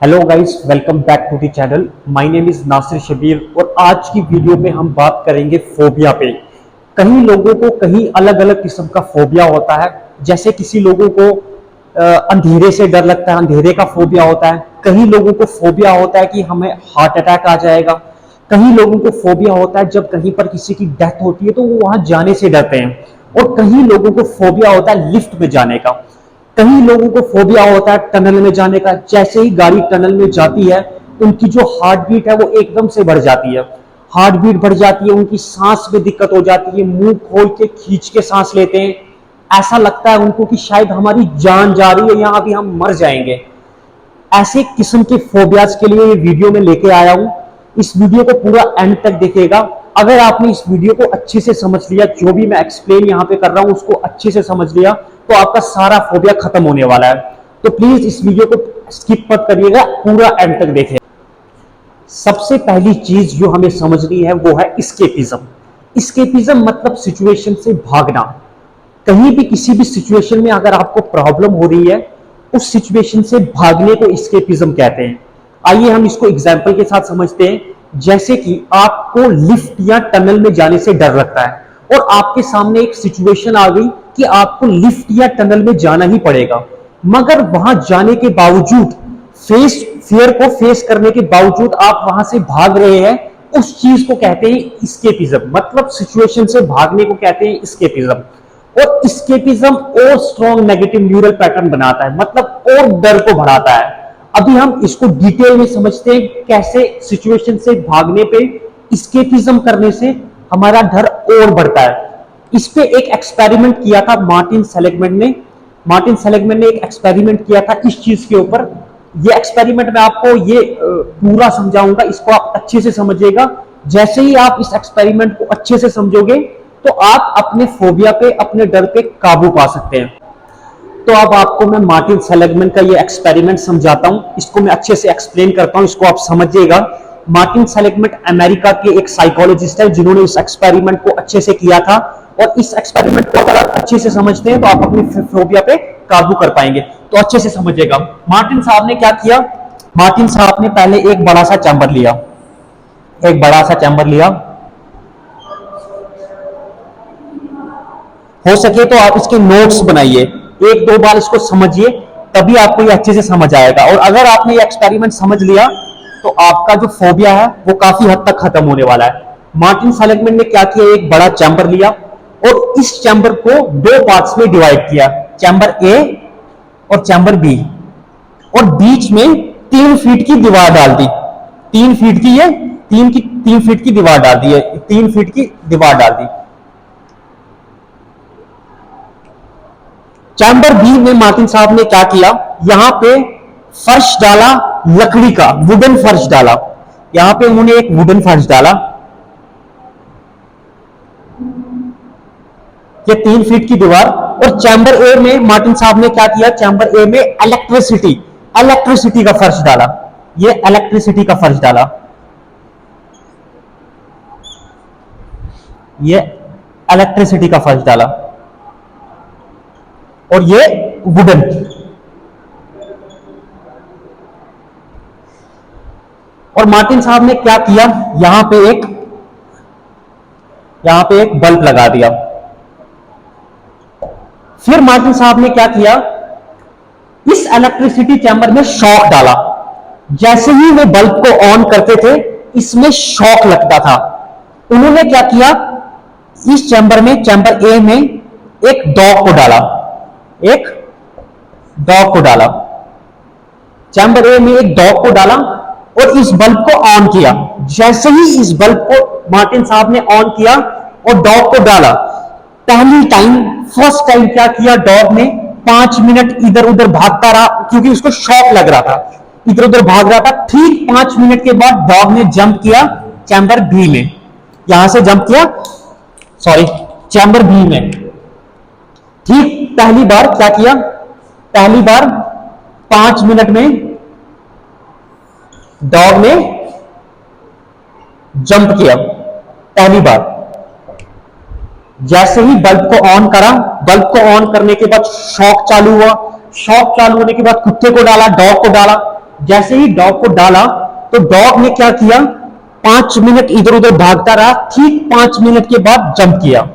Hello guys, welcome back to the channel. My name is Nasir Shabir और आज की video में हम बात करेंगे फोबिया पे। कई लोगों को कहीं अलग अलग किस्म का फोबिया होता है। जैसे किसी लोगों को अंधेरे से डर लगता है, अंधेरे का फोबिया होता है। कई लोगों को फोबिया होता है कि हमें हार्ट अटैक आ जाएगा। कई लोगों को फोबिया होता है जब कहीं पर किसी की डेथ होती है तो वो वहां जाने से डरते हैं। और कई लोगों को फोबिया होता है लिफ्ट में जाने का। कई लोगों को फोबिया होता है टनल में जाने का। जैसे ही गाड़ी टनल में जाती है उनकी जो हार्ट बीट है वो एकदम से बढ़ जाती है। हार्ट बीट बढ़ जाती है, उनकी सांस में दिक्कत हो जाती है, मुंह खोल के खींच के सांस लेते हैं। ऐसा लगता है उनको कि शायद हमारी जान जा रही है या अभी हम मर जाएंगे। ऐसे किस्म के फोबियाज के लिए ये वीडियो में लेके आया हूं। इस वीडियो को पूरा एंड तक देखिएगा। अगर आपने इस वीडियो को अच्छे से समझ लिया, जो भी मैं एक्सप्लेन यहां पे कर रहा हूं उसको अच्छे से समझ लिया, तो आपका सारा फोबिया खत्म होने वाला है। तो प्लीज इस वीडियो को स्किप मत करिएगा, पूरा एंड तक देखिए। सबसे पहली चीज जो हमें समझनी है वो है इस्केपिज्म। इस्केपिज्म मतलब सिचुएशन से भागना। कहीं भी किसी भी सिचुएशन में अगर आपको प्रॉब्लम हो रही है, उस सिचुएशन से भागने को इस्केपिज्म कहते हैं। आइए हम इसको एग्जाम्पल के साथ समझते हैं। जैसे कि आपको लिफ्ट या टनल में जाने से डर लगता है और आपके सामने एक सिचुएशन आ गई कि आपको लिफ्ट या टनल में जाना ही पड़ेगा, मगर वहां जाने के बावजूद फियर को फेस करने के बावजूद आप वहां से भाग रहे हैं, उस चीज को कहते हैं इस्केपिज्म। मतलब सिचुएशन से भागने को कहते हैं इस्केपिज्म। और इस्केपिज्म और स्ट्रॉन्ग नेगेटिव न्यूरल पैटर्न बनाता है, मतलब और डर को बढ़ाता है। अभी हम इसको डिटेल में समझते हैं कैसे सिचुएशन से भागने पे इस्केपिज्म करने से हमारा डर और बढ़ता है। इस पे एक एक्सपेरिमेंट किया था मार्टिन सेलिगमैन ने। मार्टिन सेलिगमैन ने एक एक्सपेरिमेंट किया था इस चीज के ऊपर। ये एक्सपेरिमेंट मैं आपको ये पूरा समझाऊंगा, इसको आप अच्छे से समझिएगा। जैसे ही आप इस एक्सपेरिमेंट को अच्छे से समझोगे तो आप अपने फोबिया पे, अपने डर पे काबू पा सकते हैं। तो अब आपको मैं मार्टिन सेलिगमैन का ये एक्सपेरिमेंट समझाता हूं, इसको मैं अच्छे से एक्सप्लेन करता हूं, इसको आप समझिएगा। मार्टिन सेलिगमैन अमेरिका के एक साइकोलॉजिस्ट है जिन्होंने इस एक्सपेरिमेंट को अच्छे से किया था। और इस एक्सपेरिमेंट को अगर आप अच्छे से समझते हैं तो आप अपनी फोबिया पे काबू कर पाएंगे। तो अच्छे से समझिएगा। मार्टिन साहब ने क्या किया? मार्टिन साहब ने पहले एक बड़ा सा चैम्बर लिया। एक बड़ा सा चैम्बर लिया। हो सके तो आप इसके नोट्स बनाइए, एक दो बार इसको समझिए, तभी आपको ये अच्छे से समझ आएगा। और अगर आपने ये एक्सपेरिमेंट समझ लिया तो आपका जो फोबिया है वो काफी हद तक खत्म होने वाला है। मार्टिन सेलिगमैन ने क्या किया? एक बड़ा चैम्बर लिया और इस चैम्बर को दो पार्ट्स में डिवाइड किया, चैम्बर ए और चैम्बर बी। और बीच में 3 फीट की दीवार डाल दी। 3 फीट की ये 3 फीट की दीवार डाल दी है, 3 फीट की दीवार डाल दी। चैम्बर बी में मार्टिन साहब ने क्या किया? यहां पे फर्श डाला, लकड़ी का वुडन फर्श डाला। यहां पे उन्होंने एक वुडन फर्श डाला। ये 3 फीट की दीवार। और चैम्बर ए में मार्टिन साहब ने क्या किया? चैम्बर ए में इलेक्ट्रिसिटी का फर्श डाला। ये इलेक्ट्रिसिटी का फर्श डाला। ये इलेक्ट्रिसिटी का फर्श डाला। और ये वुडन। और मार्टिन साहब ने क्या किया? यहां पे एक बल्ब लगा दिया। फिर मार्टिन साहब ने क्या किया? इस इलेक्ट्रिसिटी चैम्बर में शॉक डाला। जैसे ही वो बल्ब को ऑन करते थे इसमें शॉक लगता था। उन्होंने क्या किया? इस चैम्बर में, चैम्बर ए में एक डॉग को डाला। एक डॉग को डाला। चैम्बर ए में एक डॉग को डाला और इस बल्ब को ऑन किया। जैसे ही इस बल्ब को मार्टिन साहब ने ऑन किया और डॉग को डाला, फर्स्ट टाइम क्या किया? डॉग ने 5 मिनट इधर उधर भागता रहा, क्योंकि उसको शॉक लग रहा था, इधर उधर भाग रहा था। ठीक 5 मिनट के बाद डॉग ने जंप किया चैम्बर बी में। यहां से जंप किया, चैम्बर बी में। ठीक पहली बार क्या किया? पहली बार 5 मिनट में डॉग ने जंप किया पहली बार। जैसे ही बल्ब को ऑन करा, बल्ब को ऑन करने के बाद शॉक चालू हुआ। शॉक चालू होने के बाद कुत्ते को डाला, डॉग को डाला। जैसे ही डॉग को डाला तो डॉग ने क्या किया, 5 मिनट इधर उधर भागता रहा, ठीक 5 मिनट के बाद जंप किया।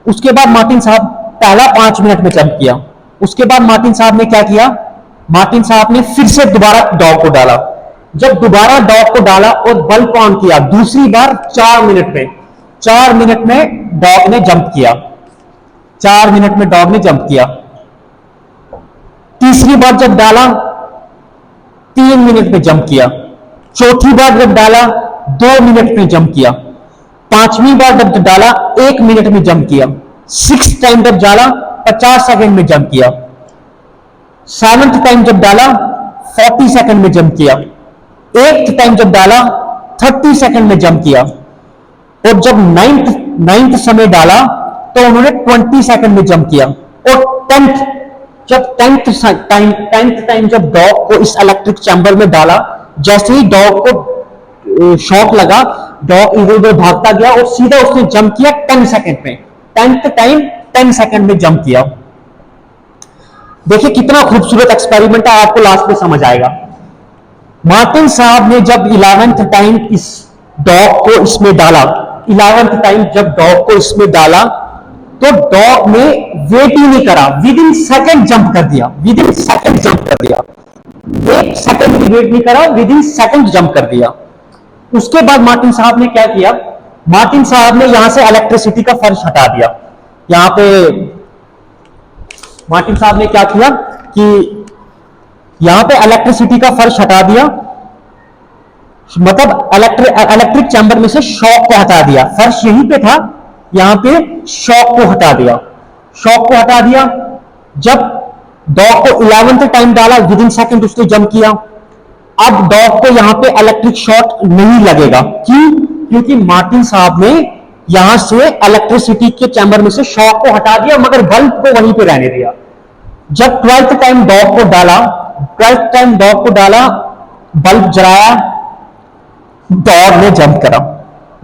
उसके बाद मार्टिन साहब पहला 5 मिनट में जंप किया। उसके बाद मार्टिन साहब ने क्या किया, मार्टिन साहब ने फिर से दोबारा डॉग को डाला। जब दोबारा डॉग को डाला और बल्ब ऑन किया दूसरी बार 4 मिनट में, 4 मिनट में डॉग ने जंप किया, 4 मिनट में डॉग ने जंप किया। तीसरी बार जब डाला 3 मिनट में जंप किया। चौथी बार जब डाला 2 मिनट में जंप किया। पांचवी बार जब डाला 1 मिनट में जंप किया। 6th टाइम जब डाला 50 सेकंड में जंप किया। 7th टाइम जब डाला 40 सेकंड में जंप किया। 8th टाइम जब डाला 30 सेकंड में जंप किया। और जब 9th समय डाला तो उन्होंने 20 सेकंड में जंप किया। और 10th जब 10th टाइम जब डॉग को इस इलेक्ट्रिक चैम्बर में डाला, जैसे ही डॉग को शॉक लगा, डॉग इधर उधर भागता गया और सीधा उसने जंप किया 10 सेकंड में। 10th टाइम 10 सेकंड में जंप किया। देखिए कितना खूबसूरत एक्सपेरिमेंट है, आपको लास्ट में समझ आएगा। मार्टिन साहब ने जब 11th टाइम इस डॉग को इसमें डाला, 11th टाइम जब डॉग को इसमें डाला तो डॉग ने वेट ही नहीं करा, विद इन सेकंड जंप कर दिया, विद इन सेकंड जंप कर दिया। 1 सेकंड भी वेट नहीं करा, विद इन सेकंड जंप कर दिया। उसके बाद मार्टिन साहब ने क्या किया, मार्टिन साहब ने यहां से इलेक्ट्रिसिटी का फर्श हटा दिया। यहां पे मार्टिन साहब ने क्या किया कि यहां पे इलेक्ट्रिसिटी का फर्श हटा दिया, मतलब इलेक्ट्रिक चैम्बर में से शॉक को हटा दिया। फर्श यहीं पे था, यहां पे शॉक को हटा दिया, शॉक को हटा दिया। जब डॉग को 11th टाइम डाला, विद इन सेकंड उसने जंप किया। अब डॉग को यहां पे इलेक्ट्रिक शॉक नहीं लगेगा। क्यों? क्योंकि मार्टिन साहब ने यहां से इलेक्ट्रिसिटी के चैम्बर में से शॉक को हटा दिया, मगर बल्ब को वहीं पे रहने दिया। जब 12th टाइम डॉग को डाला, 12th टाइम डॉग को डाला, बल्ब जलाया, डॉग ने जंप करा।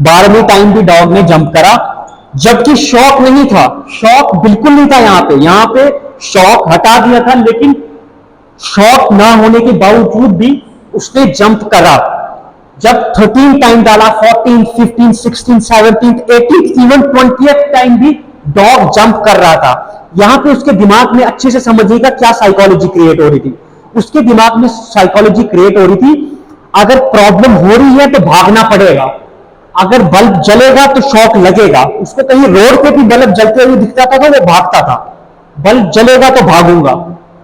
12वें टाइम भी डॉग ने जंप करा, जबकि शॉक नहीं था, शॉक बिल्कुल नहीं था। यहां पे शॉक हटा दिया था, लेकिन शॉक ना होने के बावजूद भी उसने जंप करा। जब 13 टाइम डाला, 14, 15, 16, 17, 18, इवन 20th टाइम भी डॉग जंप कर रहा था। यहां पे उसके दिमाग में अच्छे से समझिएगा क्या साइकोलॉजी क्रिएट हो रही थी। उसके दिमाग में साइकोलॉजी क्रिएट हो रही थी, अगर प्रॉब्लम हो रही है तो भागना पड़ेगा, अगर बल्ब जलेगा तो शॉक लगेगा। उसको कहीं रोड पे भी बल्ब जलते हुए दिखता था तो वो भागता था, बल्ब जलेगा तो भागूंगा,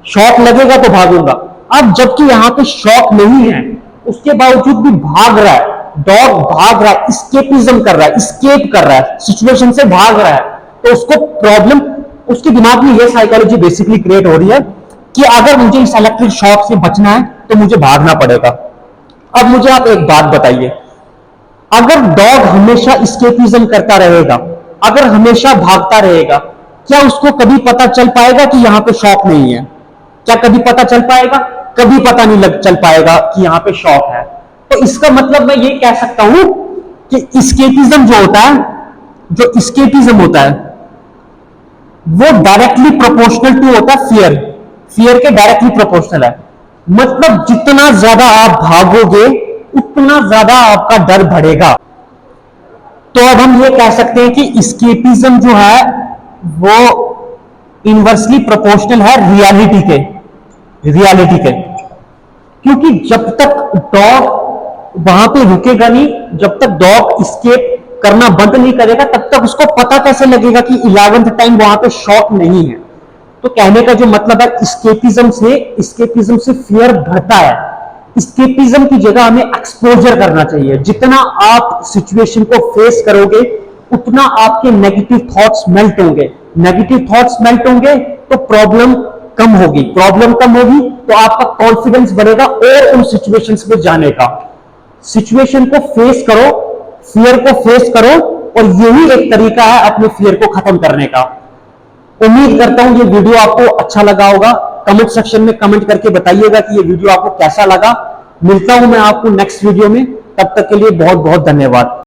शॉक लगेगा तो भागूंगा। अब जबकि यहां पे शॉक नहीं है, उसके बावजूद भी भाग रहा है, डॉग भाग रहा है, एस्केपिज्म कर रहा है, एस्केप कर रहा है, सिचुएशन से भाग रहा है। तो उसको प्रॉब्लम, उसके दिमाग में ये साइकोलॉजी बेसिकली क्रिएट हो रही है कि अगर मुझे इस इलेक्ट्रिक शॉक से बचना है तो मुझे भागना पड़ेगा। अब मुझे आप एक बात बताइए, अगर डॉग हमेशा एस्केपिज्म करता रहेगा, अगर हमेशा भागता रहेगा, क्या उसको कभी पता चल पाएगा कि यहां पे शॉक नहीं है? क्या कभी पता चल पाएगा? कभी पता नहीं चल पाएगा कि यहां पे शॉक है। तो इसका मतलब मैं ये कह सकता हूं कि एस्केपिज्म जो होता है, जो एस्केपिज्म होता है वो डायरेक्टली प्रोपोर्शनल टू होता है फियर, फियर के डायरेक्टली प्रोपोर्शनल है। मतलब जितना ज्यादा आप भागोगे उतना ज्यादा आपका डर बढ़ेगा। तो अब हम ये कह सकते हैं कि एस्केपिज्म जो है वो इनवर्सली प्रोपोर्शनल है रियलिटी के, रियलिटी के। क्योंकि जब तक डॉग वहां पे रुकेगा नहीं, जब तक डॉग एस्केप करना बंद नहीं करेगा, तब तक उसको पता कैसे लगेगा कि 11th टाइम वहां पे शॉक नहीं है। तो कहने का जो मतलब है, एस्केपिज्म से फियर बढ़ता है। एस्केपिज्म की जगह हमें एक्सपोजर करना चाहिए। जितना आप सिचुएशन को फेस करोगे उतना आपके नेगेटिव थॉट्स मेल्ट होंगे, नेगेटिव थॉट्स मेल्ट होंगे तो प्रॉब्लम कम होगी, प्रॉब्लम कम होगी तो आपका कॉन्फिडेंस बढ़ेगा और उन सिचुएशंस में जाने का। सिचुएशन को फेस करो, फियर को फेस करो, और यही एक तरीका है अपने फियर को खत्म करने का। उम्मीद करता हूं ये वीडियो आपको अच्छा लगा होगा। कमेंट सेक्शन में कमेंट करके बताइएगा कि ये वीडियो आपको कैसा लगा। मिलता हूं मैं आपको नेक्स्ट वीडियो में, तब तक के लिए बहुत बहुत धन्यवाद।